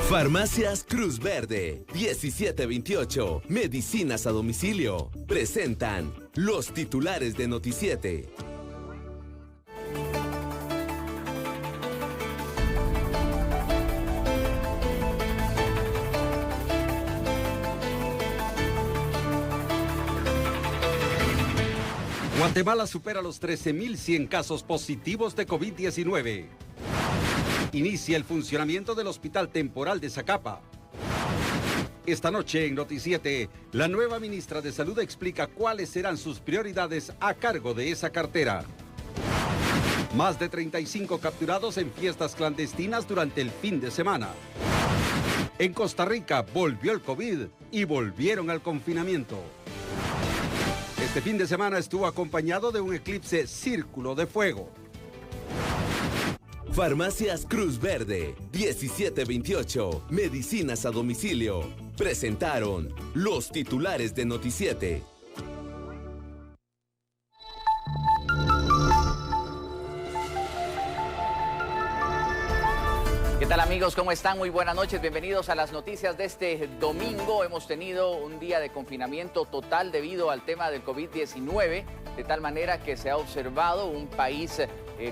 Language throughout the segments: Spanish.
Farmacias Cruz Verde, 1728, Medicinas a Domicilio, presentan los titulares de Noticiete. Guatemala supera los 13.100 casos positivos de COVID-19. Inicia el funcionamiento del Hospital Temporal de Zacapa. Esta noche en Noticiete, la nueva ministra de Salud explica cuáles serán sus prioridades a cargo de esa cartera. Más de 35 capturados en fiestas clandestinas durante el fin de semana. En Costa Rica volvió el COVID y volvieron al confinamiento. Este fin de semana estuvo acompañado de un eclipse círculo de fuego. Farmacias Cruz Verde, 1728, Medicinas a Domicilio, presentaron los titulares de Noticiete. ¿Qué tal, amigos? ¿Cómo están? Muy buenas noches. Bienvenidos a las noticias de este domingo. Hemos tenido un día de confinamiento total debido al tema del COVID-19, de tal manera que se ha observado un país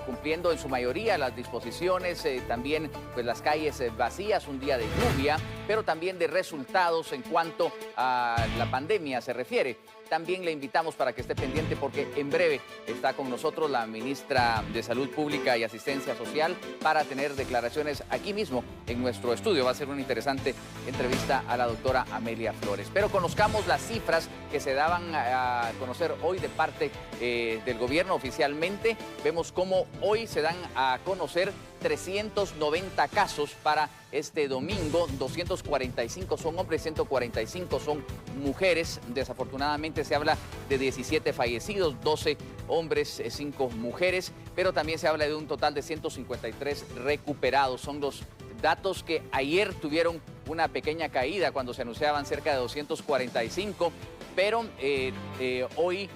cumpliendo en su mayoría las disposiciones, también pues las calles vacías, un día de lluvia, pero también de resultados en cuanto a la pandemia se refiere. También le invitamos para que esté pendiente porque en breve está con nosotros la ministra de Salud Pública y Asistencia Social para tener declaraciones aquí mismo en nuestro estudio. Va a ser una interesante entrevista a la doctora Amelia Flores. Pero conozcamos las cifras que se daban a conocer hoy de parte del gobierno oficialmente. Vemos cómo hoy se dan a conocer 390 casos para este domingo, 245 son hombres, 145 son mujeres. Desafortunadamente se habla de 17 fallecidos, 12 hombres, 5 mujeres, pero también se habla de un total de 153 recuperados. Son los datos que ayer tuvieron una pequeña caída cuando se anunciaban cerca de 245, pero hoy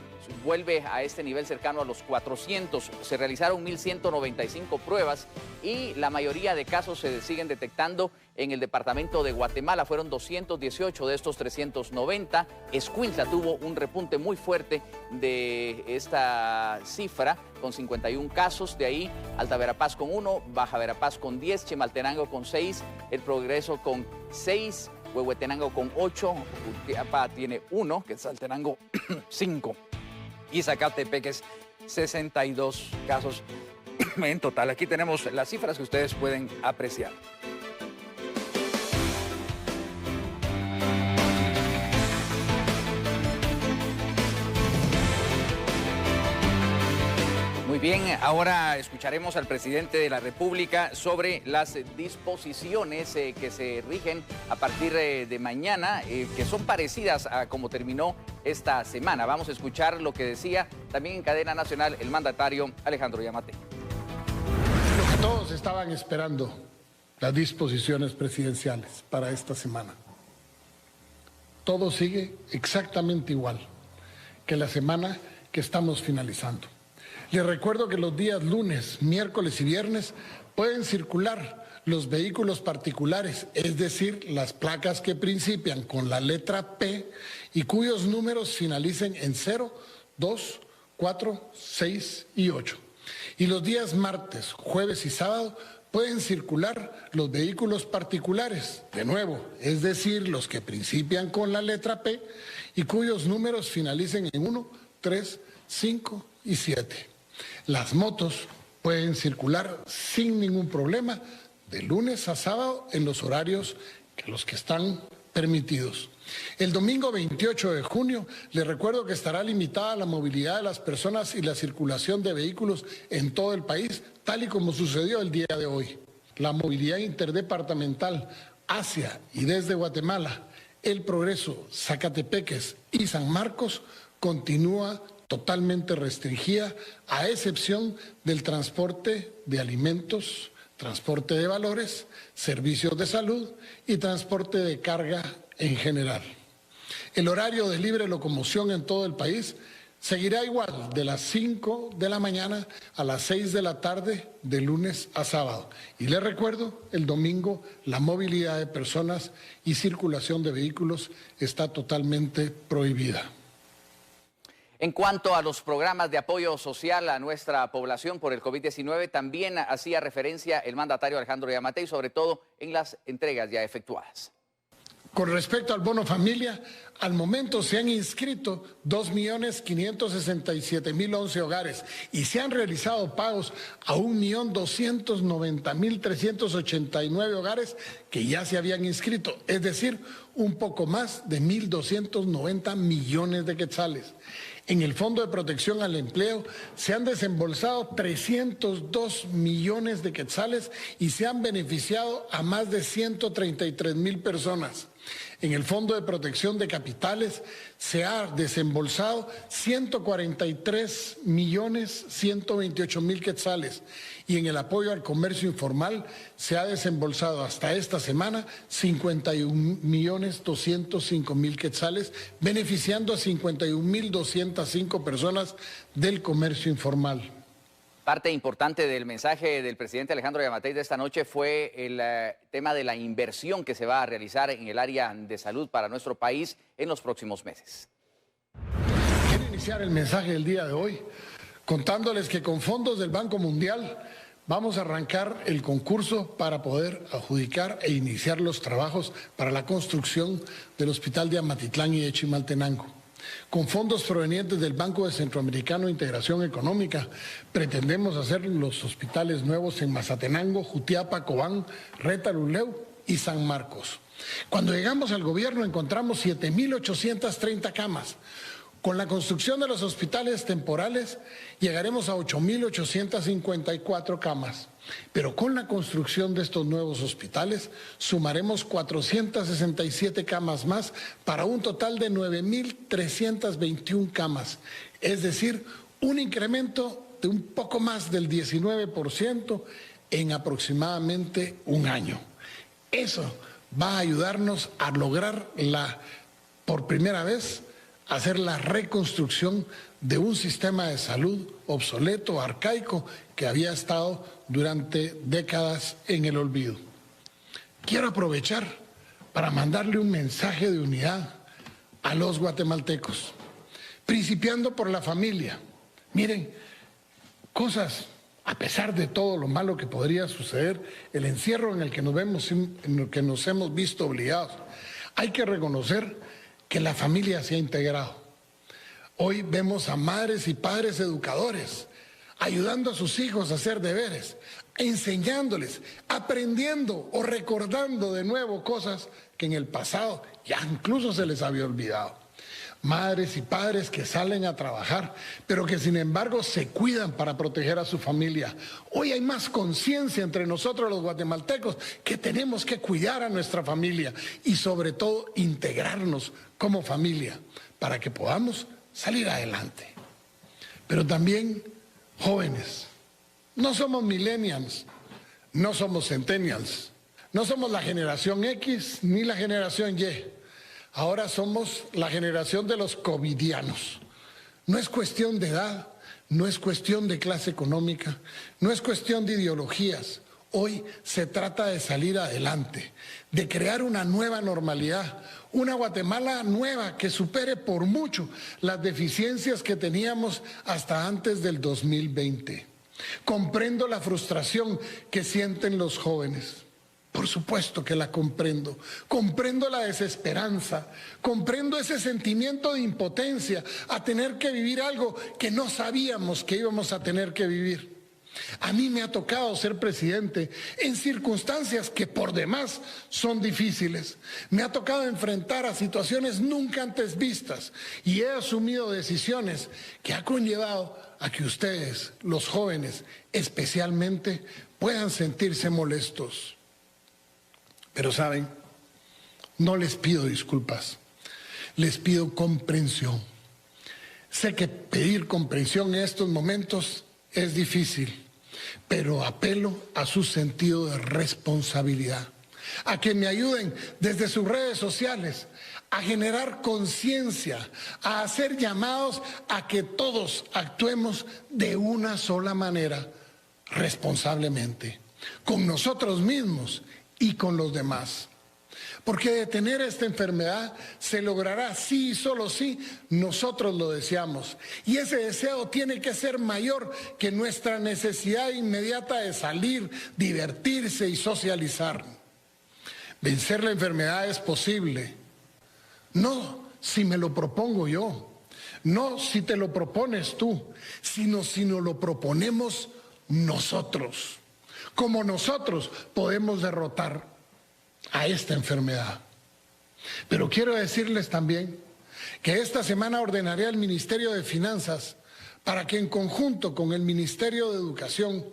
vuelve a este nivel cercano a los 400. Se realizaron 1.195 pruebas y la mayoría de casos se siguen detectando en el departamento de Guatemala. Fueron 218 de estos 390. Escuintla tuvo un repunte muy fuerte de esta cifra con 51 casos. De ahí Alta Verapaz con 1, Baja Verapaz con 10, Chimaltenango con 6, El Progreso con 6, Huehuetenango con 8, Utiapa tiene 1, Quetzaltenango 5. Y Zacatepeques 62 casos en total. Aquí tenemos las cifras que ustedes pueden apreciar. Muy bien, ahora escucharemos al presidente de la República sobre las disposiciones que se rigen a partir de mañana, que son parecidas a como terminó esta semana. Vamos a escuchar lo que decía también en cadena nacional el mandatario Alejandro Yamatei. Lo que todos estaban esperando, las disposiciones presidenciales para esta semana. Todo sigue exactamente igual que la semana que estamos finalizando. Les recuerdo que los días lunes, miércoles y viernes pueden circular los vehículos particulares, es decir, las placas que principian con la letra P y cuyos números finalicen en 0, 2, 4, 6 y 8. Y los días martes, jueves y sábado pueden circular los vehículos particulares, de nuevo, es decir, los que principian con la letra P y cuyos números finalicen en 1, 3, 5 y 7. Las motos pueden circular sin ningún problema de lunes a sábado en los horarios que los que están permitidos. El domingo 28 de junio, les recuerdo que estará limitada la movilidad de las personas y la circulación de vehículos en todo el país, tal y como sucedió el día de hoy. La movilidad interdepartamental hacia y desde Guatemala, El Progreso, Zacatepeques y San Marcos continúa totalmente restringida, a excepción del transporte de alimentos, transporte de valores, servicios de salud y transporte de carga en general. El horario de libre locomoción en todo el país Seguirá igual de las 5 de la mañana a las 6 de la tarde de lunes a sábado. Y les recuerdo, el domingo la movilidad de personas y circulación de vehículos está totalmente prohibida. En cuanto a los programas de apoyo social a nuestra población por el COVID-19, también hacía referencia el mandatario Alejandro Yamatei, sobre todo en las entregas ya efectuadas. Con respecto al bono familia, al momento se han inscrito 2.567.011 hogares y se han realizado pagos a 1.290.389 hogares que ya se habían inscrito, es decir, un poco más de 1.290 millones de quetzales. En el Fondo de Protección al Empleo se han desembolsado 302 millones de quetzales y se han beneficiado a más de 133.000 personas. En el Fondo de Protección de Capitales se ha desembolsado 143.128.000 quetzales y en el apoyo al comercio informal se ha desembolsado hasta esta semana 51.205.000 quetzales, beneficiando a 51.205 personas del comercio informal. Parte importante del mensaje del presidente Alejandro Yamatei de esta noche fue el tema de la inversión que se va a realizar en el área de salud para nuestro país en los próximos meses. Quiero iniciar el mensaje del día de hoy contándoles que con fondos del Banco Mundial vamos a arrancar el concurso para poder adjudicar e iniciar los trabajos para la construcción del Hospital de Amatitlán y de Chimaltenango. Con fondos provenientes del Banco de Centroamericano de Integración Económica, pretendemos hacer los hospitales nuevos en Mazatenango, Jutiapa, Cobán, Retaluleu y San Marcos. Cuando llegamos al gobierno encontramos 7.830 camas. Con la construcción de los hospitales temporales llegaremos a 8.854 camas. Pero con la construcción de estos nuevos hospitales sumaremos 467 camas más para un total de 9.321 camas. Es decir, un incremento de un poco más del 19% en aproximadamente un año. Eso va a ayudarnos a lograr por primera vez, hacer la reconstrucción de un sistema de salud obsoleto, arcaico, que había estado durante décadas en el olvido. Quiero aprovechar para mandarle un mensaje de unidad a los guatemaltecos, principiando por la familia. Miren, cosas, a pesar de todo lo malo que podría suceder, el encierro en el que nos hemos visto obligados, hay que reconocer que la familia se ha integrado. Hoy vemos a madres y padres educadores ayudando a sus hijos a hacer deberes, enseñándoles, aprendiendo o recordando de nuevo cosas que en el pasado ya incluso se les había olvidado. Madres y padres que salen a trabajar, pero que sin embargo se cuidan para proteger a su familia. Hoy hay más conciencia entre nosotros los guatemaltecos que tenemos que cuidar a nuestra familia y sobre todo integrarnos como familia para que podamos salir adelante. Pero también jóvenes, no somos millennials, no somos centennials, no somos la generación X ni la generación Y. Ahora somos la generación de los covidianos. No es cuestión de edad, no es cuestión de clase económica, no es cuestión de ideologías. Hoy se trata de salir adelante, de crear una nueva normalidad, una Guatemala nueva que supere por mucho las deficiencias que teníamos hasta antes del 2020. Comprendo la frustración que sienten los jóvenes. Por supuesto que la comprendo. Comprendo la desesperanza, comprendo ese sentimiento de impotencia a tener que vivir algo que no sabíamos que íbamos a tener que vivir. A mí me ha tocado ser presidente en circunstancias que por demás son difíciles. Me ha tocado enfrentar a situaciones nunca antes vistas y he asumido decisiones que han conllevado a que ustedes, los jóvenes especialmente, puedan sentirse molestos. Pero saben, no les pido disculpas, les pido comprensión. Sé que pedir comprensión en estos momentos es difícil, pero apelo a su sentido de responsabilidad, a que me ayuden desde sus redes sociales a generar conciencia, a hacer llamados a que todos actuemos de una sola manera, responsablemente, con nosotros mismos y con los demás. Porque detener esta enfermedad se logrará si y solo si nosotros lo deseamos. Y ese deseo tiene que ser mayor que nuestra necesidad inmediata de salir, divertirse y socializar. Vencer la enfermedad es posible. No si me lo propongo yo, no si te lo propones tú, sino si nos lo proponemos nosotros. Como nosotros podemos derrotar a esta enfermedad. Pero quiero decirles también que esta semana ordenaré al Ministerio de Finanzas para que en conjunto con el Ministerio de Educación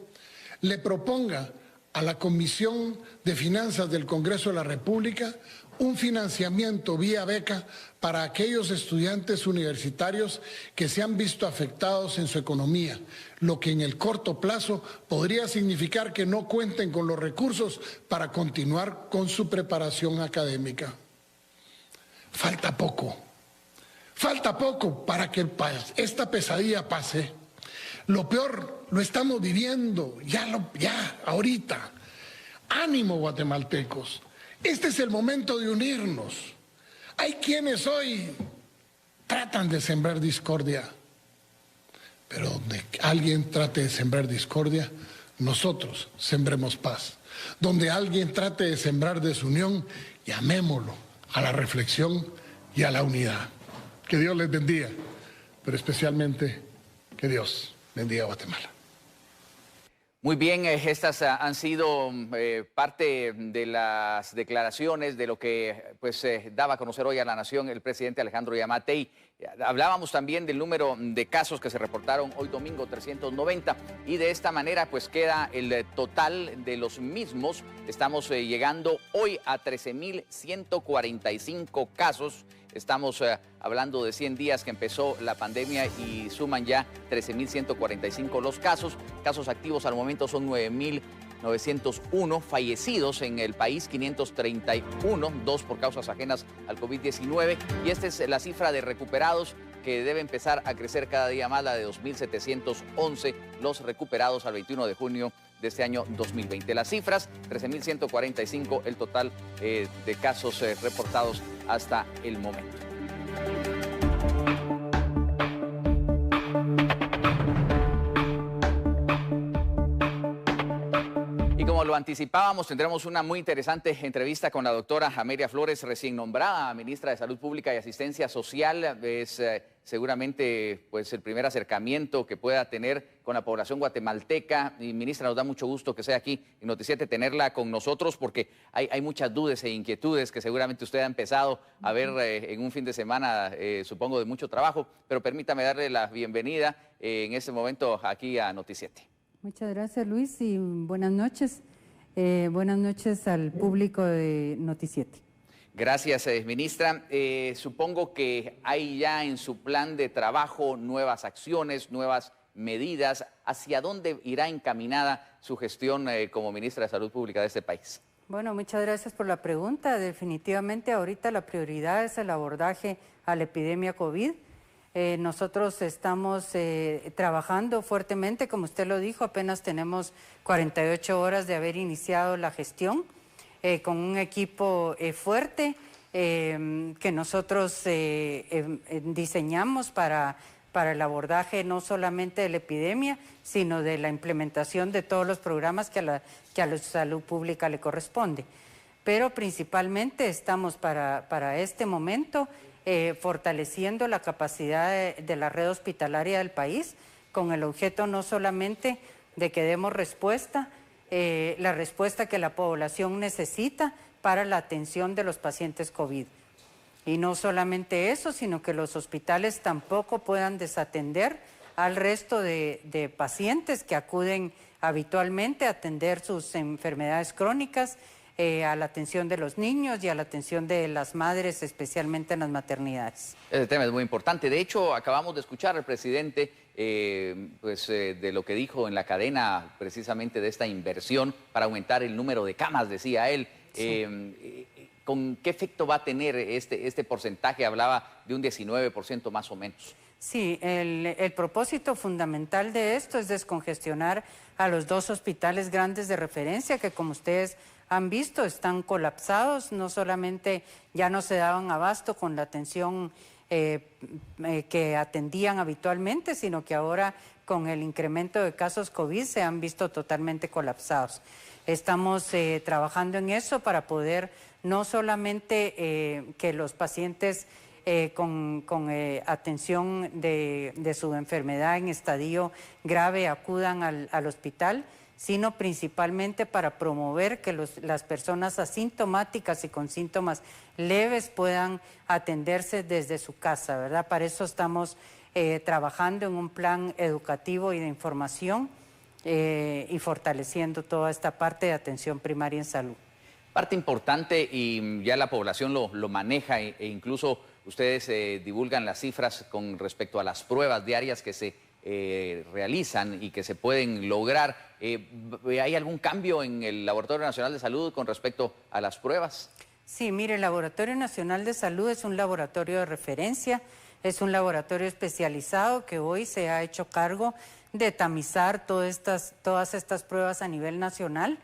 le proponga a la Comisión de Finanzas del Congreso de la República un financiamiento vía beca para aquellos estudiantes universitarios que se han visto afectados en su economía, lo que en el corto plazo podría significar que no cuenten con los recursos para continuar con su preparación académica. Falta poco para que esta pesadilla pase. Lo peor lo estamos viviendo, ya, ahorita. Ánimo, guatemaltecos. Este es el momento de unirnos. Hay quienes hoy tratan de sembrar discordia, pero donde alguien trate de sembrar discordia, nosotros sembremos paz. Donde alguien trate de sembrar desunión, llamémoslo a la reflexión y a la unidad. Que Dios les bendiga, pero especialmente que Dios bendiga a Guatemala. Muy bien, estas han sido parte de las declaraciones de lo que daba a conocer hoy a la Nación el presidente Alejandro Yamatei. Hablábamos también del número de casos que se reportaron hoy domingo, 390, y de esta manera pues queda el total de los mismos. Estamos llegando hoy a 13.145 casos. Estamos hablando de 100 días que empezó la pandemia y suman ya 13.145 los casos. Casos activos al momento son 9.901. Fallecidos en el país, 531, 2 por causas ajenas al COVID-19. Y esta es la cifra de recuperados que debe empezar a crecer cada día más, la de 2.711, los recuperados al 21 de junio de este año 2020. Las cifras, 13.145 el total de casos reportados hasta el momento. Y como lo anticipábamos, tendremos una muy interesante entrevista con la doctora Amelia Flores, recién nombrada ministra de Salud Pública y Asistencia Social. Es seguramente pues el primer acercamiento que pueda tener con la población guatemalteca. Y ministra, nos da mucho gusto que sea aquí en Noticiete tenerla con nosotros, porque hay muchas dudas e inquietudes que seguramente usted ha empezado a ver en un fin de semana, supongo de mucho trabajo, pero permítame darle la bienvenida en este momento aquí a Noticiete. Muchas gracias, Luis, y buenas noches. Buenas noches al público de Noticiete. Gracias, ministra. Supongo que hay ya en su plan de trabajo nuevas acciones, nuevas medidas. ¿Hacia dónde irá encaminada su gestión como ministra de Salud Pública de este país? Bueno, muchas gracias por la pregunta. Definitivamente ahorita la prioridad es el abordaje a la epidemia COVID. Nosotros estamos trabajando fuertemente, como usted lo dijo, apenas tenemos 48 horas de haber iniciado la gestión con un equipo fuerte que nosotros diseñamos para el abordaje no solamente de la epidemia, sino de la implementación de todos los programas que a la salud pública le corresponde. Pero principalmente estamos para este momento fortaleciendo la capacidad de la red hospitalaria del país, con el objeto no solamente de que demos respuesta, la respuesta que la población necesita para la atención de los pacientes COVID. Y no solamente eso, sino que los hospitales tampoco puedan desatender al resto de pacientes que acuden habitualmente a atender sus enfermedades crónicas, a la atención de los niños y a la atención de las madres, especialmente en las maternidades. Ese tema es muy importante. De hecho, acabamos de escuchar al presidente de lo que dijo en la cadena precisamente de esta inversión para aumentar el número de camas, decía él. Sí. ¿Con qué efecto va a tener este porcentaje? Hablaba de un 19% más o menos. Sí, el propósito fundamental de esto es descongestionar a los 2 hospitales grandes de referencia que, como ustedes han visto, están colapsados. No solamente ya no se daban abasto con la atención que atendían habitualmente, sino que ahora con el incremento de casos COVID se han visto totalmente colapsados. Estamos trabajando en eso para poder no solamente que los pacientes con atención de su enfermedad en estadio grave acudan al hospital, sino principalmente para promover que las personas asintomáticas y con síntomas leves puedan atenderse desde su casa, ¿verdad? Para eso estamos trabajando en un plan educativo y de información y fortaleciendo toda esta parte de atención primaria en salud. Parte importante, y ya la población lo maneja e incluso ustedes divulgan las cifras con respecto a las pruebas diarias que se realizan y que se pueden lograr. ¿Hay algún cambio en el Laboratorio Nacional de Salud con respecto a las pruebas? Sí, mire, el Laboratorio Nacional de Salud es un laboratorio de referencia, es un laboratorio especializado que hoy se ha hecho cargo de tamizar todas estas pruebas a nivel nacional,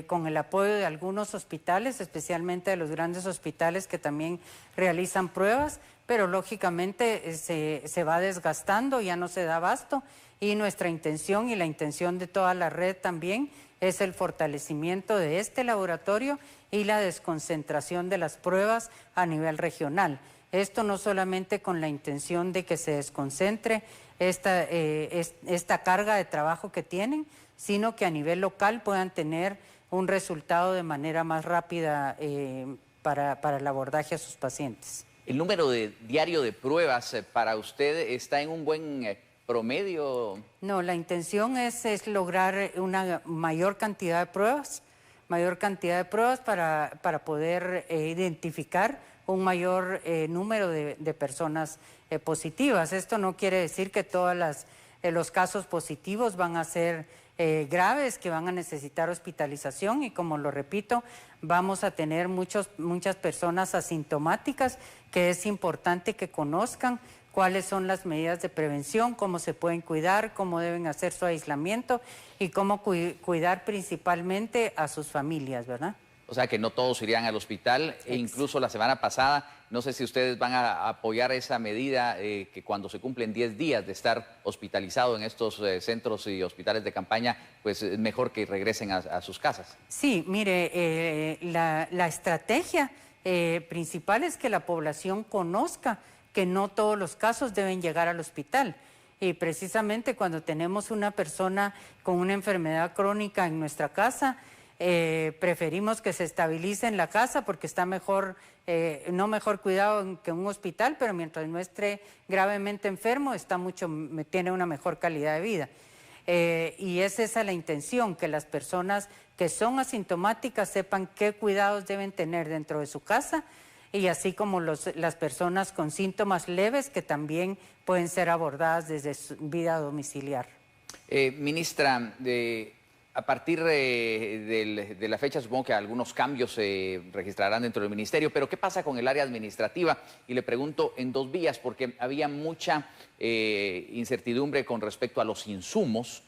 con el apoyo de algunos hospitales, especialmente de los grandes hospitales que también realizan pruebas, pero lógicamente se va desgastando, ya no se da abasto, y nuestra intención y la intención de toda la red también es el fortalecimiento de este laboratorio y la desconcentración de las pruebas a nivel regional. Esto no solamente con la intención de que se desconcentre esta carga de trabajo que tienen, sino que a nivel local puedan tener un resultado de manera más rápida para el abordaje a sus pacientes. ¿El número diario de pruebas para usted está en un buen promedio? No, la intención es lograr una mayor cantidad de pruebas, para poder identificar un mayor número de personas positivas. Esto no quiere decir que todos los casos positivos van a ser graves, que van a necesitar hospitalización, y como lo repito, vamos a tener muchas personas asintomáticas que es importante que conozcan cuáles son las medidas de prevención, cómo se pueden cuidar, cómo deben hacer su aislamiento y cómo cuidar principalmente a sus familias, ¿verdad? O sea que no todos irían al hospital, e incluso la semana pasada, no sé si ustedes van a apoyar esa medida que cuando se cumplen 10 días de estar hospitalizado en estos centros y hospitales de campaña, pues es mejor que regresen a sus casas. Sí, mire, la estrategia principal es que la población conozca que no todos los casos deben llegar al hospital. Y precisamente cuando tenemos una persona con una enfermedad crónica en nuestra casa, preferimos que se estabilice en la casa porque está mejor, no mejor cuidado que en un hospital, pero mientras no esté gravemente enfermo, tiene una mejor calidad de vida. Y es esa la intención, que las personas que son asintomáticas sepan qué cuidados deben tener dentro de su casa, y así como las personas con síntomas leves que también pueden ser abordadas desde su vida domiciliar. Ministra, a partir de la fecha supongo que algunos cambios se registrarán dentro del ministerio, pero ¿qué pasa con el área administrativa? Y le pregunto en 2 vías, porque había mucha incertidumbre con respecto a los insumos,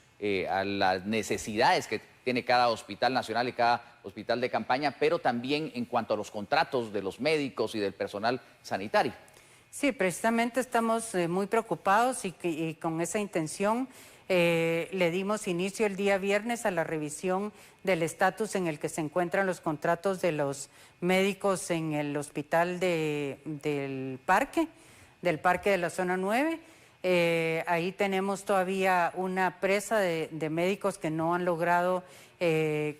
a las necesidades que tiene cada hospital nacional y cada hospital de campaña, pero también en cuanto a los contratos de los médicos y del personal sanitario. Sí, precisamente estamos muy preocupados y con esa intención le dimos inicio el día viernes a la revisión del estatus en el que se encuentran los contratos de los médicos en el hospital del parque de la zona 9. Ahí tenemos todavía una presa de médicos que no han logrado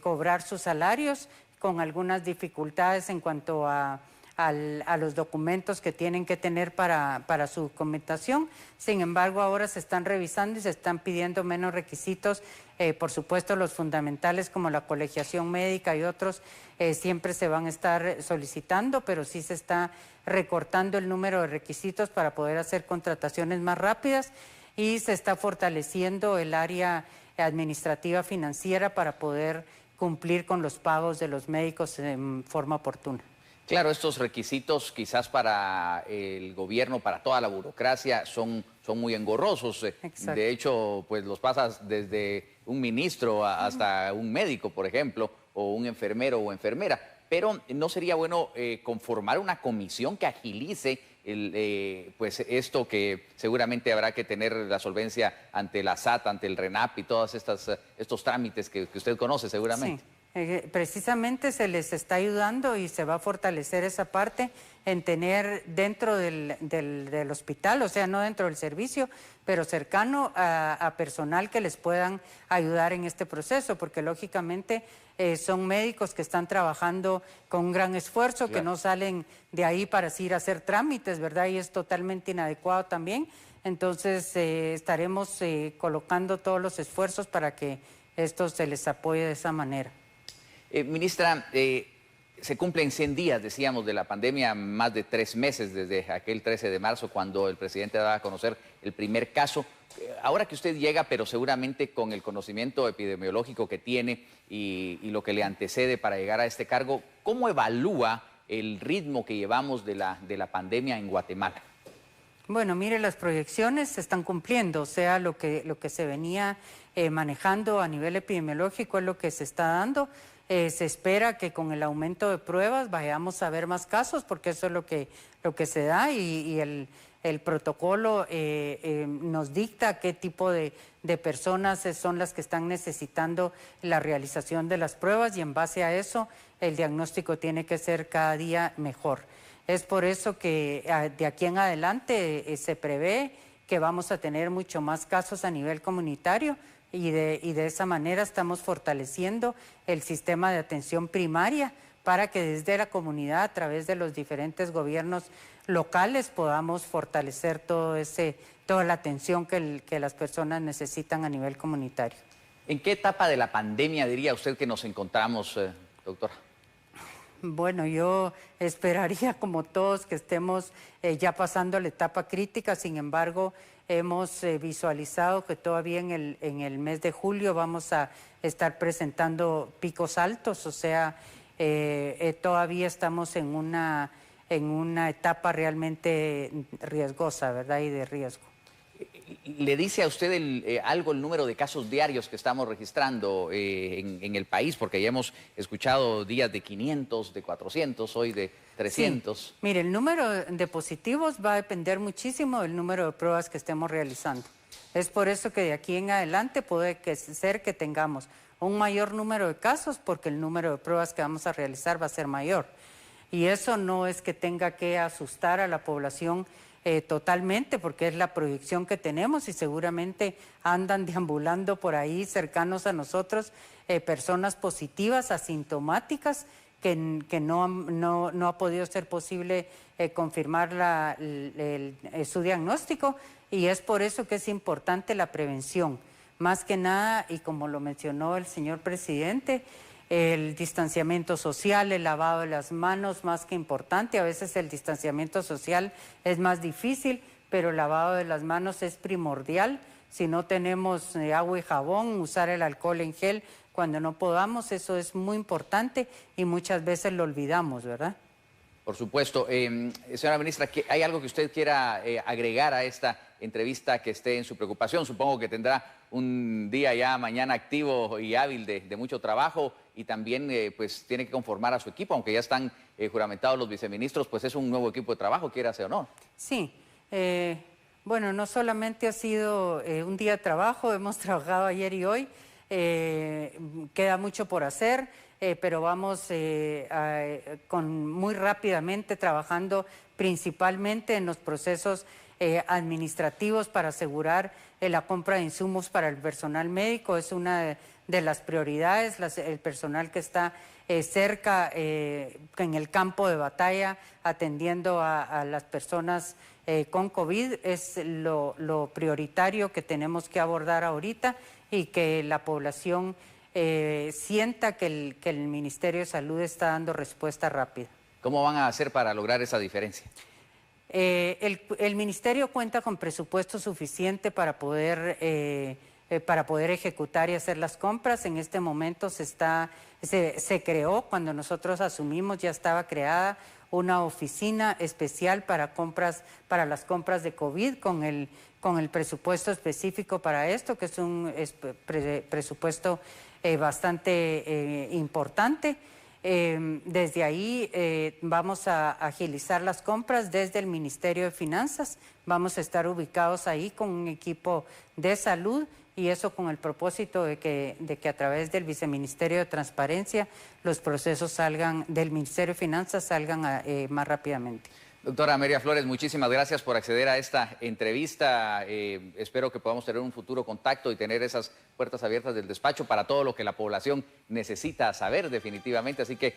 cobrar sus salarios, con algunas dificultades en cuanto a los documentos que tienen que tener para su documentación. Sin embargo, ahora se están revisando y se están pidiendo menos requisitos. Por supuesto, los fundamentales como la colegiación médica y otros siempre se van a estar solicitando, pero sí se está recortando el número de requisitos para poder hacer contrataciones más rápidas, y se está fortaleciendo el área administrativa financiera para poder cumplir con los pagos de los médicos en forma oportuna. Claro, estos requisitos quizás para el gobierno, para toda la burocracia, son muy engorrosos. Exacto. De hecho, pues los pasas desde un ministro hasta un médico, por ejemplo, o un enfermero o enfermera. Pero ¿no sería bueno conformar una comisión que agilice pues esto, que seguramente habrá que tener la solvencia ante la SAT, ante el RENAP y todos estos trámites que usted conoce seguramente? Sí. Precisamente se les está ayudando y se va a fortalecer esa parte en tener dentro del hospital, o sea, no dentro del servicio, pero cercano a personal que les puedan ayudar en este proceso, porque lógicamente son médicos que están trabajando con un gran esfuerzo, claro, que no salen de ahí para ir a hacer trámites, ¿verdad? Y es totalmente inadecuado también. Entonces estaremos colocando todos los esfuerzos para que esto se les apoye de esa manera. Ministra, se cumplen 100 días, decíamos, de la pandemia, más de 3 meses desde aquel 13 de marzo cuando el presidente daba a conocer el primer caso. Ahora que usted llega, pero seguramente con el conocimiento epidemiológico que tiene y lo que le antecede para llegar a este cargo, ¿cómo evalúa el ritmo que llevamos de la pandemia en Guatemala? Bueno, mire, las proyecciones se están cumpliendo, o sea, lo que se venía manejando a nivel epidemiológico es lo que se está dando. Se espera que con el aumento de pruebas vayamos a ver más casos, porque eso es lo que se da y el protocolo nos dicta qué tipo de personas son las que están necesitando la realización de las pruebas, y en base a eso el diagnóstico tiene que ser cada día mejor. Es por eso que de aquí en adelante se prevé que vamos a tener mucho más casos a nivel comunitario, y de esa manera estamos fortaleciendo el sistema de atención primaria para que desde la comunidad, a través de los diferentes gobiernos locales, podamos fortalecer toda la atención que las personas necesitan a nivel comunitario. ¿En qué etapa de la pandemia diría usted que nos encontramos, doctora? Bueno, yo esperaría, como todos, que estemos ya pasando la etapa crítica. Sin embargo, hemos visualizado que todavía en el mes de julio vamos a estar presentando picos altos, o sea, todavía estamos en una etapa realmente riesgosa, ¿verdad? Y de riesgo. ¿Le dice a usted algo el número de casos diarios que estamos registrando en el país? Porque ya hemos escuchado días de 500, de 400, hoy de 300. Sí. Mire, el número de positivos va a depender muchísimo del número de pruebas que estemos realizando. Es por eso que de aquí en adelante puede ser que tengamos un mayor número de casos, porque el número de pruebas que vamos a realizar va a ser mayor. Y eso no es que tenga que asustar a la población totalmente, porque es la proyección que tenemos, y seguramente andan deambulando por ahí cercanos a nosotros personas positivas, asintomáticas, que no ha podido ser posible confirmar su diagnóstico, y es por eso que es importante la prevención. Más que nada, y como lo mencionó el señor presidente, el distanciamiento social, el lavado de las manos, más que importante. A veces el distanciamiento social es más difícil, pero el lavado de las manos es primordial. Si no tenemos agua y jabón, usar el alcohol en gel cuando no podamos, eso es muy importante y muchas veces lo olvidamos, ¿verdad? Por supuesto. Señora ministra, ¿hay algo que usted quiera agregar a esta entrevista que esté en su preocupación? Supongo que tendrá un día ya mañana activo y hábil de mucho trabajo, y también pues tiene que conformar a su equipo, aunque ya están juramentados los viceministros, pues es un nuevo equipo de trabajo, quiera o no. Sí, bueno, no solamente ha sido un día de trabajo, hemos trabajado ayer y hoy, queda mucho por hacer. Pero vamos muy rápidamente trabajando principalmente en los procesos administrativos para asegurar la compra de insumos para el personal médico. Es una de las prioridades. El personal que está cerca en el campo de batalla atendiendo a las personas con COVID es lo prioritario que tenemos que abordar ahorita, y que la población sienta que el Ministerio de Salud está dando respuesta rápida. ¿Cómo van a hacer para lograr esa diferencia? El Ministerio cuenta con presupuesto suficiente para poder para poder ejecutar y hacer las compras. En este momento se creó, cuando nosotros asumimos ya estaba creada una oficina especial para las compras de COVID con el presupuesto específico para esto, que es un presupuesto bastante importante. Desde ahí vamos a agilizar las compras desde el Ministerio de Finanzas. Vamos a estar ubicados ahí con un equipo de salud y eso con el propósito de que a través del Viceministerio de Transparencia los procesos del Ministerio de Finanzas salgan más rápidamente. Doctora Amelia Flores, muchísimas gracias por acceder a esta entrevista. Espero que podamos tener un futuro contacto y tener esas puertas abiertas del despacho para todo lo que la población necesita saber definitivamente. Así que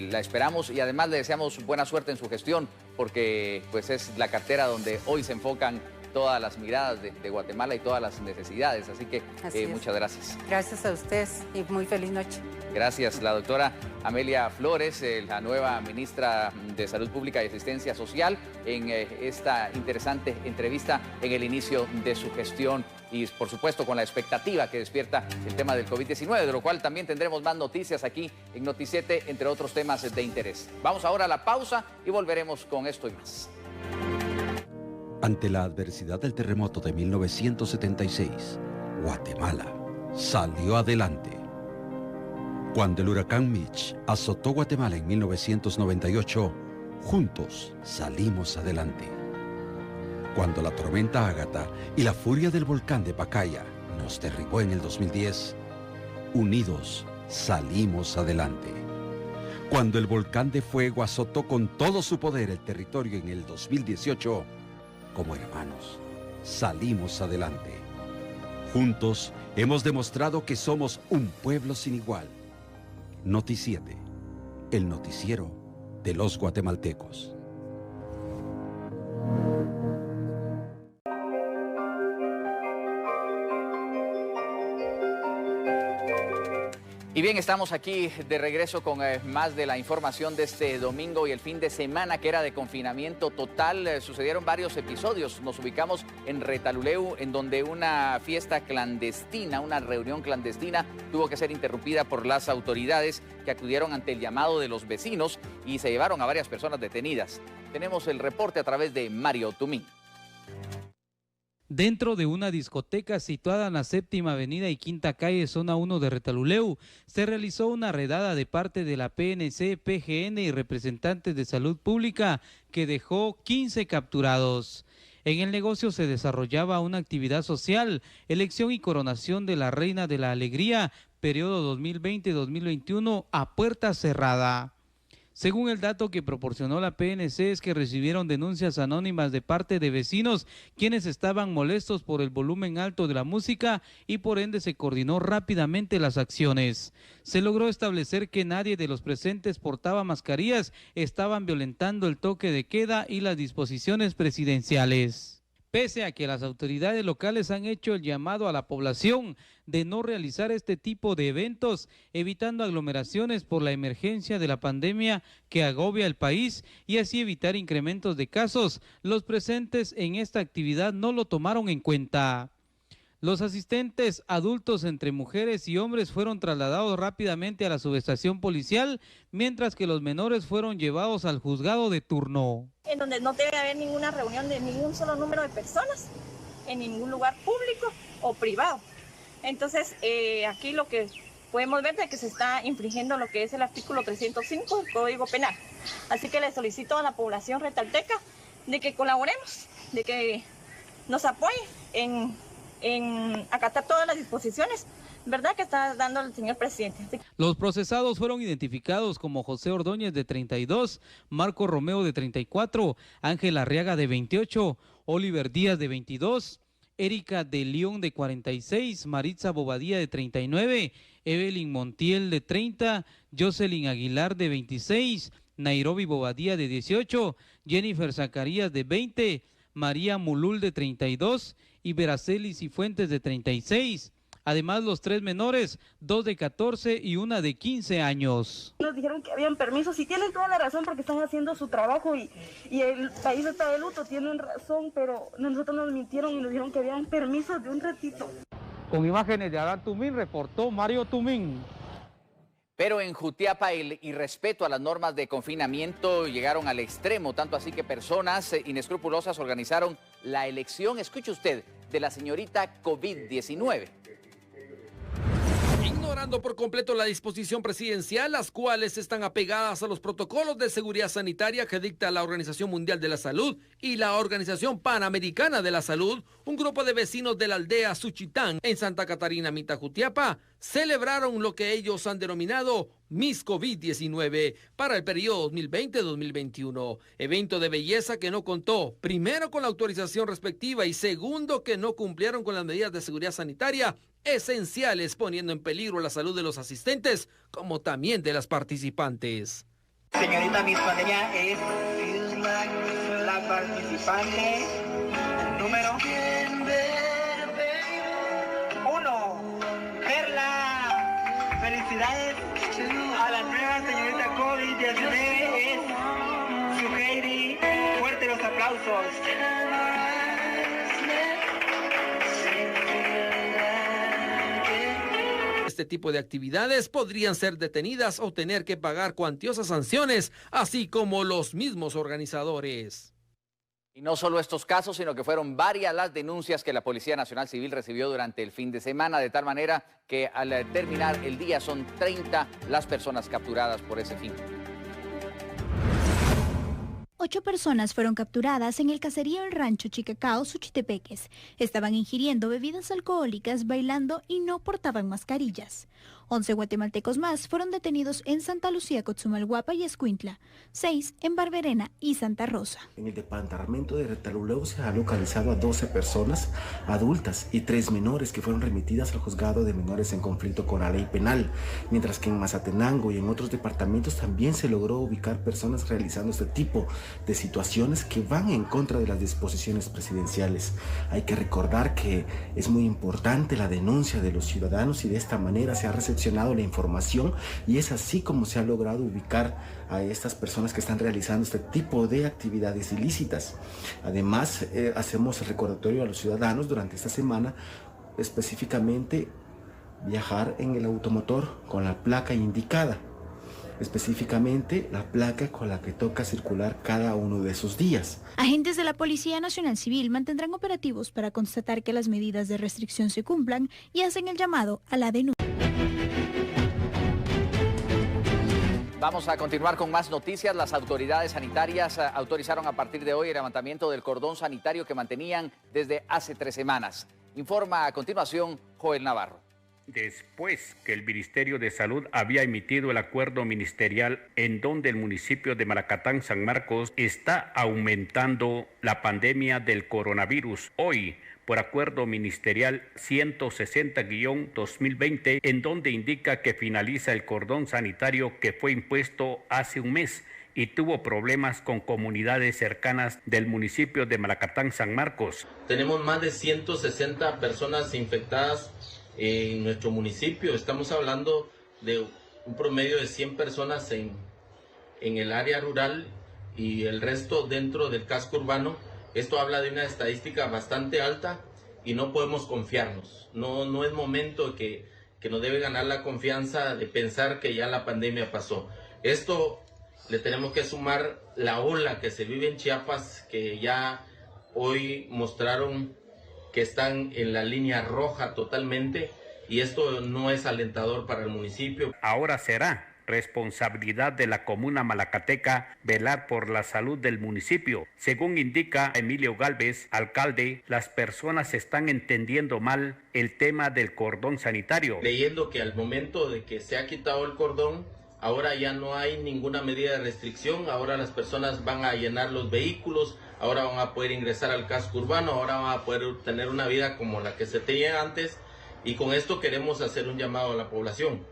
la esperamos y además le deseamos buena suerte en su gestión porque pues es la cartera donde hoy se enfocan todas las miradas de Guatemala y todas las necesidades. Así que muchas gracias. Gracias a ustedes y muy feliz noche. Gracias, la doctora Amelia Flores, la nueva ministra de Salud Pública y Asistencia Social, en esta interesante entrevista en el inicio de su gestión y, por supuesto, con la expectativa que despierta el tema del COVID-19, de lo cual también tendremos más noticias aquí en Noti7, entre otros temas de interés. Vamos ahora a la pausa y volveremos con esto y más. Ante la adversidad del terremoto de 1976, Guatemala salió adelante. Cuando el huracán Mitch azotó Guatemala en 1998, juntos salimos adelante. Cuando la tormenta Ágata y la furia del volcán de Pacaya nos derribó en el 2010, unidos salimos adelante. Cuando el volcán de fuego azotó con todo su poder el territorio en el 2018, como hermanos, salimos adelante. Juntos hemos demostrado que somos un pueblo sin igual. Noti7, el noticiero de los guatemaltecos. Y bien, estamos aquí de regreso con más de la información de este domingo y el fin de semana que era de confinamiento total. Sucedieron varios episodios. Nos ubicamos en Retaluleu, en donde una fiesta clandestina, una reunión clandestina, tuvo que ser interrumpida por las autoridades que acudieron ante el llamado de los vecinos y se llevaron a varias personas detenidas. Tenemos el reporte a través de Mario Tumín. Dentro de una discoteca situada en la Séptima Avenida y Quinta Calle, zona 1 de Retaluleu, se realizó una redada de parte de la PNC, PGN y representantes de salud pública que dejó 15 capturados. En el negocio se desarrollaba una actividad social, elección y coronación de la Reina de la Alegría, periodo 2020-2021 a puerta cerrada. Según el dato que proporcionó la PNC, es que recibieron denuncias anónimas de parte de vecinos quienes estaban molestos por el volumen alto de la música y por ende se coordinó rápidamente las acciones. Se logró establecer que nadie de los presentes portaba mascarillas, estaban violentando el toque de queda y las disposiciones presidenciales. Pese a que las autoridades locales han hecho el llamado a la población de no realizar este tipo de eventos, evitando aglomeraciones por la emergencia de la pandemia que agobia el país y así evitar incrementos de casos, los presentes en esta actividad no lo tomaron en cuenta. Los asistentes adultos entre mujeres y hombres fueron trasladados rápidamente a la subestación policial, mientras que los menores fueron llevados al juzgado de turno. En donde no debe haber ninguna reunión de ningún solo número de personas, en ningún lugar público o privado. Entonces, aquí lo que podemos ver es que se está infringiendo lo que es el artículo 305 del Código Penal. Así que le solicito a la población retalteca de que colaboremos, de que nos apoye en acatar todas las disposiciones, ¿verdad?, que está dando el señor presidente. Los procesados fueron identificados como José Ordóñez, de 32, Marco Romeo, de 34, Ángel Arriaga, de 28, Oliver Díaz, de 22, Erika de León, de 46, Maritza Bobadilla, de 39, Evelyn Montiel, de 30, Jocelyn Aguilar, de 26, Nairobi Bobadilla, de 18, Jennifer Zacarías, de 20, María Mulul, de 32, y Veracelis y Fuentes, de 36. Además, los 3 menores, 2 de 14 y 1 de 15 años. Nos dijeron que habían permisos y tienen toda la razón porque están haciendo su trabajo y el país está de luto, tienen razón, pero nosotros nos mintieron y nos dijeron que habían permisos de un ratito. Con imágenes de Adán Tumín, reportó Mario Tumín. Pero en Jutiapa el irrespeto a las normas de confinamiento llegaron al extremo, tanto así que personas inescrupulosas organizaron la elección, escuche usted, de la señorita COVID-19. Ignorando por completo la disposición presidencial, las cuales están apegadas a los protocolos de seguridad sanitaria que dicta la Organización Mundial de la Salud y la Organización Panamericana de la Salud, un grupo de vecinos de la aldea Suchitán en Santa Catarina, Mita, Jutiapa, celebraron lo que ellos han denominado Miss COVID-19 para el periodo 2020-2021, evento de belleza que no contó, primero con la autorización respectiva y segundo que no cumplieron con las medidas de seguridad sanitaria esenciales, poniendo en peligro la salud de los asistentes como también de las participantes. Señorita Miss Pandemia es la participante número 1, Perla. Felicidades a la nueva señorita COVID-19, es su Heidi. Fuerte los aplausos. Este tipo de actividades podrían ser detenidas o tener que pagar cuantiosas sanciones, así como los mismos organizadores. Y no solo estos casos, sino que fueron varias las denuncias que la Policía Nacional Civil recibió durante el fin de semana, de tal manera que al terminar el día son 30 las personas capturadas por ese fin. 8 personas fueron capturadas en el caserío El Rancho Chicacao, Suchitepeques. Estaban ingiriendo bebidas alcohólicas, bailando y no portaban mascarillas. 11 guatemaltecos más fueron detenidos en Santa Lucía, Cotzumalguapa y Escuintla, 6 en Barberena y Santa Rosa. En el departamento de Retalhuleu se ha localizado a 12 personas adultas y 3 menores que fueron remitidas al juzgado de menores en conflicto con la ley penal, mientras que en Mazatenango y en otros departamentos también se logró ubicar personas realizando este tipo de situaciones que van en contra de las disposiciones presidenciales. Hay que recordar que es muy importante la denuncia de los ciudadanos y de esta manera se ha recepcionado la información y es así como se ha logrado ubicar a estas personas que están realizando este tipo de actividades ilícitas. Además, hacemos el recordatorio a los ciudadanos durante esta semana, específicamente viajar en el automotor con la placa indicada, específicamente la placa con la que toca circular cada uno de esos días. Agentes de la Policía Nacional Civil mantendrán operativos para constatar que las medidas de restricción se cumplan y hacen el llamado a la denuncia. Vamos a continuar con más noticias. Las autoridades sanitarias autorizaron a partir de hoy el levantamiento del cordón sanitario que mantenían desde hace 3 semanas. Informa a continuación Joel Navarro. Después que el Ministerio de Salud había emitido el acuerdo ministerial en donde el municipio de Malacatán, San Marcos, está aumentando la pandemia del coronavirus. Hoy, por acuerdo ministerial 160-2020, en donde indica que finaliza el cordón sanitario que fue impuesto hace un mes y tuvo problemas con comunidades cercanas del municipio de Malacatán, San Marcos. Tenemos más de 160 personas infectadas en nuestro municipio. Estamos hablando de un promedio de 100 personas en el área rural y el resto dentro del casco urbano. Esto habla de una estadística bastante alta y no podemos confiarnos. No es momento que nos debe ganar la confianza de pensar que ya la pandemia pasó. Esto le tenemos que sumar la ola que se vive en Chiapas, que ya hoy mostraron que están en la línea roja totalmente, y esto no es alentador para el municipio. Ahora será responsabilidad de la comuna malacateca velar por la salud del municipio. Según indica Emilio Gálvez, alcalde, las personas están entendiendo mal el tema del cordón sanitario. Leyendo que al momento de que se ha quitado el cordón, ahora ya no hay ninguna medida de restricción, ahora las personas van a llenar los vehículos, ahora van a poder ingresar al casco urbano, ahora van a poder tener una vida como la que se tenía antes, y con esto queremos hacer un llamado a la población,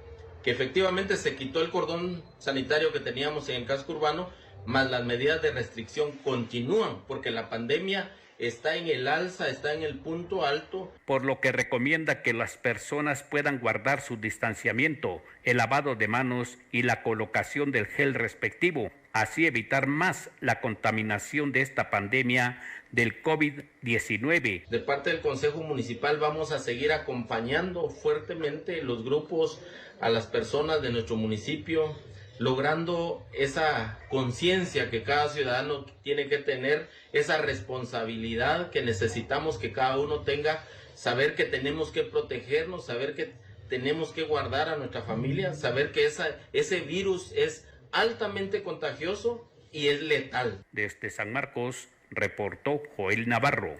que efectivamente se quitó el cordón sanitario que teníamos en el casco urbano, más las medidas de restricción continúan, porque la pandemia está en el alza, está en el punto alto. Por lo que recomienda que las personas puedan guardar su distanciamiento, el lavado de manos y la colocación del gel respectivo, así evitar más la contaminación de esta pandemia del COVID-19. De parte del Consejo Municipal vamos a seguir acompañando fuertemente los grupos, a las personas de nuestro municipio, logrando esa conciencia que cada ciudadano tiene que tener, esa responsabilidad que necesitamos que cada uno tenga, saber que tenemos que protegernos, saber que tenemos que guardar a nuestra familia, saber que ese virus es altamente contagioso y es letal. Desde San Marcos, reportó Joel Navarro.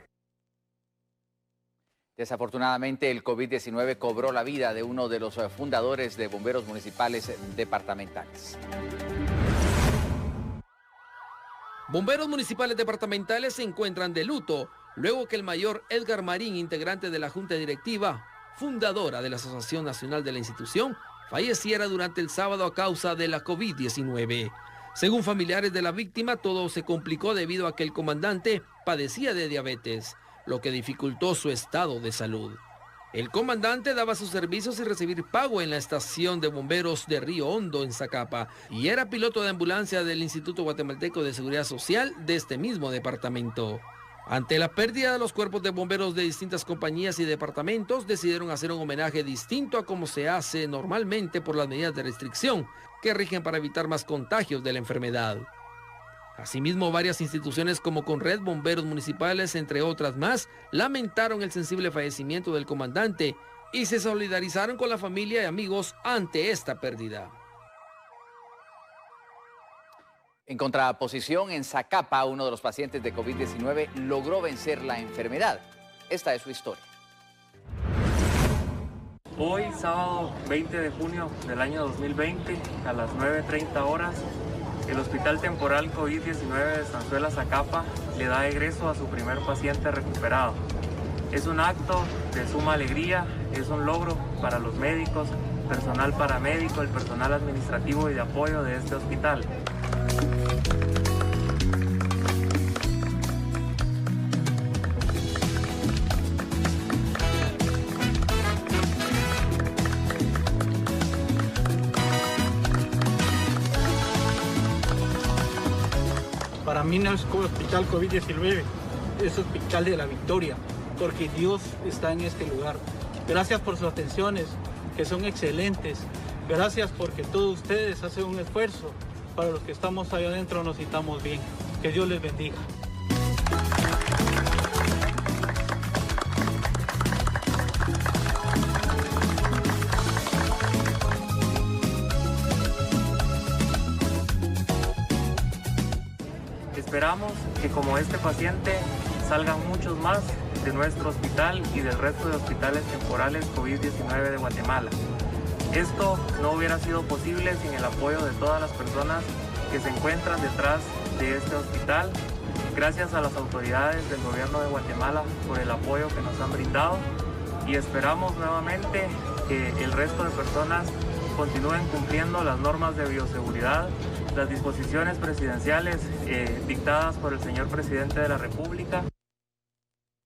Desafortunadamente, el COVID-19 cobró la vida de uno de los fundadores de bomberos municipales departamentales. Bomberos municipales departamentales se encuentran de luto luego que el mayor Edgar Marín, integrante de la Junta Directiva, fundadora de la Asociación Nacional de la institución, falleciera durante el sábado a causa de la COVID-19. Según familiares de la víctima, todo se complicó debido a que el comandante padecía de diabetes, lo que dificultó su estado de salud. El comandante daba sus servicios sin recibir pago en la estación de bomberos de Río Hondo, en Zacapa, y era piloto de ambulancia del Instituto Guatemalteco de Seguridad Social de este mismo departamento. Ante la pérdida de los cuerpos de bomberos de distintas compañías y departamentos, decidieron hacer un homenaje distinto a como se hace normalmente por las medidas de restricción que rigen para evitar más contagios de la enfermedad. Asimismo, varias instituciones como Conred, bomberos municipales, entre otras más, lamentaron el sensible fallecimiento del comandante y se solidarizaron con la familia y amigos ante esta pérdida. En contraposición, en Zacapa, uno de los pacientes de COVID-19 logró vencer la enfermedad. Esta es su historia. Hoy, sábado 20 de junio del año 2020, a las 9:30 horas, el Hospital Temporal COVID-19 de Sanzuela, Zacapa, le da egreso a su primer paciente recuperado. Es un acto de suma alegría, es un logro para los médicos, personal paramédico, el personal administrativo y de apoyo de este hospital. Para mí no es hospital COVID-19, es hospital de la victoria, porque Dios está en este lugar. Gracias por sus atenciones, que son excelentes. Gracias porque todos ustedes hacen un esfuerzo. Para los que estamos allá adentro nos sintamos bien. Que Dios les bendiga. Esperamos que como este paciente salgan muchos más de nuestro hospital y del resto de hospitales temporales COVID-19 de Guatemala. Esto no hubiera sido posible sin el apoyo de todas las personas que se encuentran detrás de este hospital. Gracias a las autoridades del gobierno de Guatemala por el apoyo que nos han brindado y esperamos nuevamente que el resto de personas continúen cumpliendo las normas de bioseguridad, las disposiciones presidenciales dictadas por el señor presidente de la República.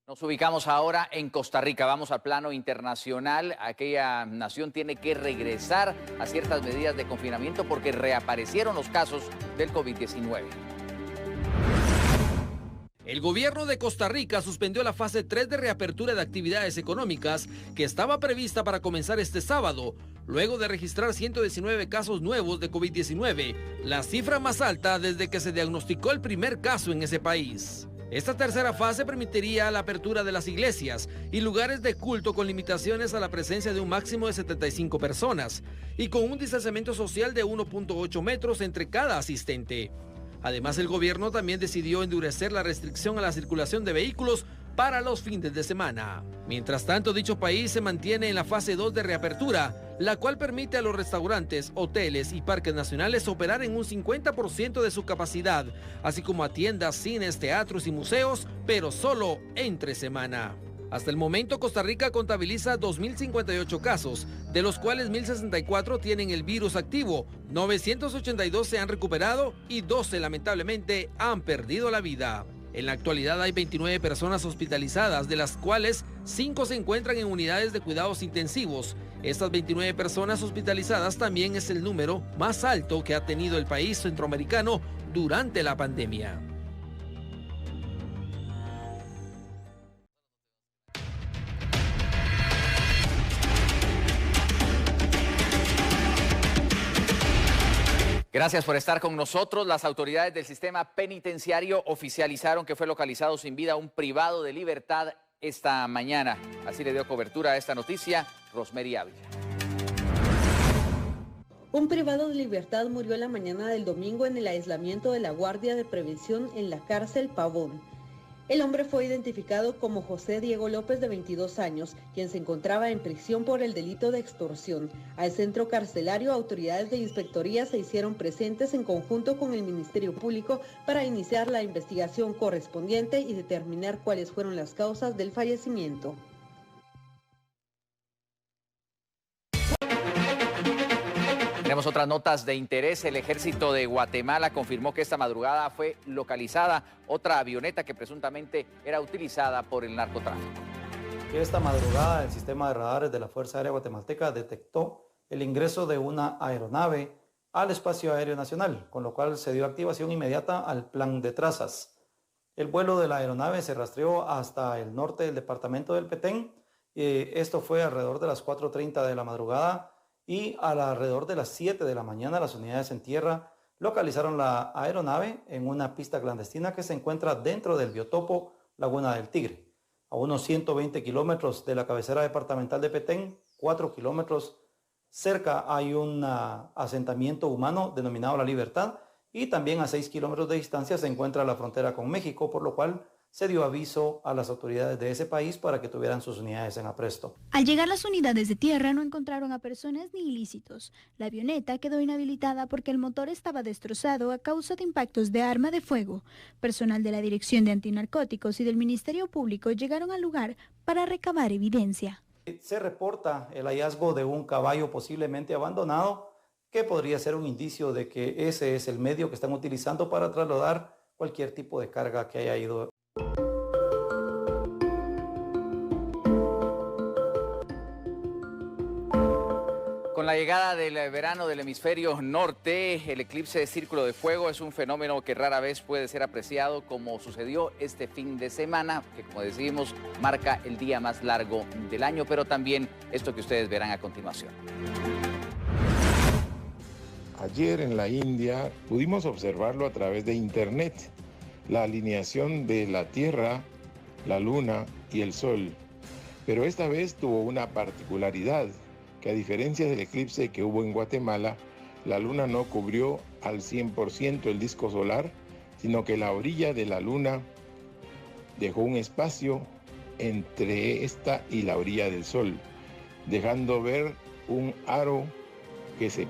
Nos ubicamos ahora en Costa Rica, vamos al plano internacional. Aquella nación tiene que regresar a ciertas medidas de confinamiento porque reaparecieron los casos del COVID-19. El gobierno de Costa Rica suspendió la fase 3 de reapertura de actividades económicas que estaba prevista para comenzar este sábado, luego de registrar 119 casos nuevos de COVID-19, la cifra más alta desde que se diagnosticó el primer caso en ese país. Esta tercera fase permitiría la apertura de las iglesias y lugares de culto con limitaciones a la presencia de un máximo de 75 personas y con un distanciamiento social de 1.8 metros entre cada asistente. Además, el gobierno también decidió endurecer la restricción a la circulación de vehículos para los fines de semana. Mientras tanto, dicho país se mantiene en la fase 2 de reapertura, la cual permite a los restaurantes, hoteles y parques nacionales operar en un 50% de su capacidad, así como a tiendas, cines, teatros y museos, pero solo entre semana. Hasta el momento, Costa Rica contabiliza 2.058 casos, de los cuales 1.064 tienen el virus activo, 982 se han recuperado y 12 lamentablemente han perdido la vida. En la actualidad hay 29 personas hospitalizadas, de las cuales 5 se encuentran en unidades de cuidados intensivos. Estas 29 personas hospitalizadas también es el número más alto que ha tenido el país centroamericano durante la pandemia. Gracias por estar con nosotros. Las autoridades del sistema penitenciario oficializaron que fue localizado sin vida un privado de libertad esta mañana. Así le dio cobertura a esta noticia Rosemary Ávila. Un privado de libertad murió la mañana del domingo en el aislamiento de la Guardia de Prevención en la cárcel Pavón. El hombre fue identificado como José Diego López, de 22 años, quien se encontraba en prisión por el delito de extorsión. Al centro carcelario, autoridades de inspectoría se hicieron presentes en conjunto con el Ministerio Público para iniciar la investigación correspondiente y determinar cuáles fueron las causas del fallecimiento. Tenemos otras notas de interés. El Ejército de Guatemala confirmó que esta madrugada fue localizada otra avioneta que presuntamente era utilizada por el narcotráfico. Esta madrugada el sistema de radares de la Fuerza Aérea Guatemalteca detectó el ingreso de una aeronave al espacio aéreo nacional, con lo cual se dio activación inmediata al plan de trazas. El vuelo de la aeronave se rastreó hasta el norte del departamento del Petén. Esto fue alrededor de las 4:30 de la madrugada. Y alrededor de las 7 de la mañana las unidades en tierra localizaron la aeronave en una pista clandestina que se encuentra dentro del biotopo Laguna del Tigre. A unos 120 kilómetros de la cabecera departamental de Petén, 4 kilómetros cerca hay un asentamiento humano denominado La Libertad, y también a 6 kilómetros de distancia se encuentra la frontera con México, por lo cual se dio aviso a las autoridades de ese país para que tuvieran sus unidades en apresto. Al llegar las unidades de tierra no encontraron a personas ni ilícitos. La avioneta quedó inhabilitada porque el motor estaba destrozado a causa de impactos de arma de fuego. Personal de la Dirección de Antinarcóticos y del Ministerio Público llegaron al lugar para recabar evidencia. Se reporta el hallazgo de un caballo posiblemente abandonado, que podría ser un indicio de que ese es el medio que están utilizando para trasladar cualquier tipo de carga que haya ido. Con la llegada del verano del hemisferio norte, el eclipse de Círculo de Fuego es un fenómeno que rara vez puede ser apreciado, como sucedió este fin de semana, que como decimos marca el día más largo del año, pero también esto que ustedes verán a continuación. Ayer en la India pudimos observarlo a través de internet, la alineación de la Tierra, la Luna y el Sol. Pero esta vez tuvo una particularidad, que a diferencia del eclipse que hubo en Guatemala, la Luna no cubrió al 100% el disco solar, sino que la orilla de la Luna dejó un espacio entre esta y la orilla del Sol, dejando ver un aro que se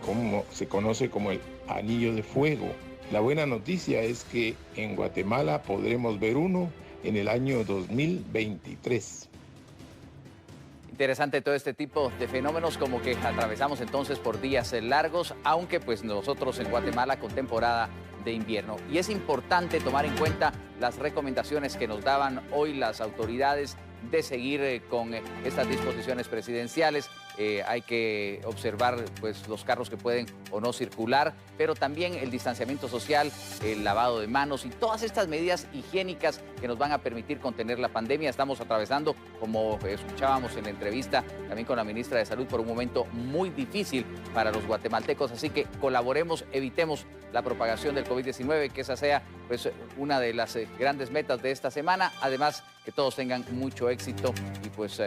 conoce como el anillo de fuego. La buena noticia es que en Guatemala podremos ver uno en el año 2023. Interesante todo este tipo de fenómenos, como que atravesamos entonces por días largos, aunque pues nosotros en Guatemala con temporada de invierno. Y es importante tomar en cuenta las recomendaciones que nos daban hoy las autoridades de seguir con estas disposiciones presidenciales. Hay que observar pues los carros que pueden o no circular, pero también el distanciamiento social, el lavado de manos y todas estas medidas higiénicas que nos van a permitir contener la pandemia. Estamos atravesando, como escuchábamos en la entrevista también con la ministra de Salud, por un momento muy difícil para los guatemaltecos, así que colaboremos, evitemos la propagación del COVID-19, que esa sea pues una de las grandes metas de esta semana. Además, que todos tengan mucho éxito y pues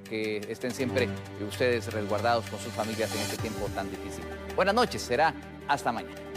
que estén siempre ustedes resguardados con sus familias en este tiempo tan difícil. Buenas noches, será hasta mañana.